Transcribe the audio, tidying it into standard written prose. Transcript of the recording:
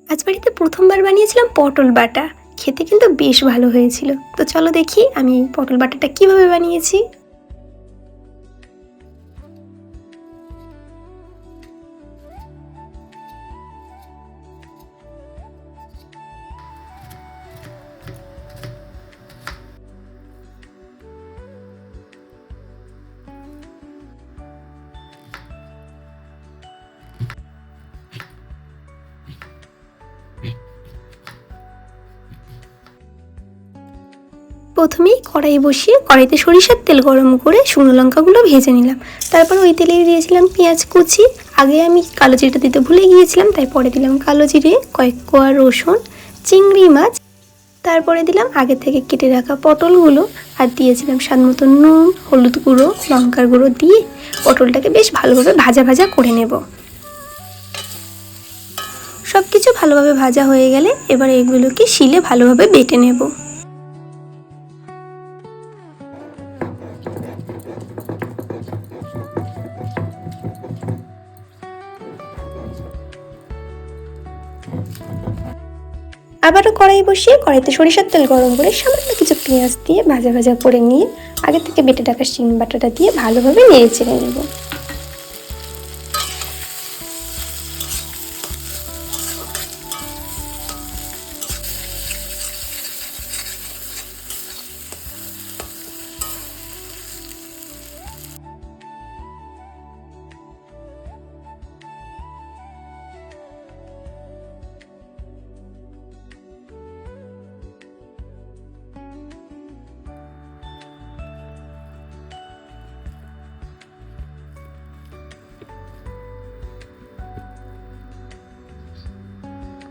আজ বাড়িতে প্রথমবার বানিয়েছিলাম পটল বাটা। খেতে কিন্তু বেশ ভালো হয়েছিল। তো চলো দেখি আমি এই পটল বাটাটা কিভাবে বানিয়েছি। প্রথমেই কড়াই বসিয়ে কড়াইতে সরিষার তেল গরম করে শুকনো লঙ্কাগুলো ভেজে নিলাম। তারপর ওই তেলেই দিয়েছিলাম পেঁয়াজ কুচি। আগে আমি কালো জিরেটা দিতে ভুলে গিয়েছিলাম, তাই পরে দিলাম কালো জিরে, কয়েক কোয়া রসুন, চিংড়ি মাছ। তারপরে দিলাম আগে থেকে কেটে রাখা পটলগুলো আর দিয়েছিলাম স্বাদ মতো নুন, হলুদ গুঁড়ো, লঙ্কার গুঁড়ো দিয়ে পটলটাকে বেশ ভালোভাবে ভাজা ভাজা করে নেব। সব কিছু ভালোভাবে ভাজা হয়ে গেলে এবার এগুলোকে শিলে ভালোভাবে বেটে নেব। আবারও কড়াই বসিয়ে কড়াইতে সরিষার তেল গরম করে সামান্য কিছু পেঁয়াজ দিয়ে ভাজা ভাজা করে নিয়ে আগে থেকে বেটে রাখা শিম বাটাটা দিয়ে ভালোভাবে নেড়ে চেড়ে নেব।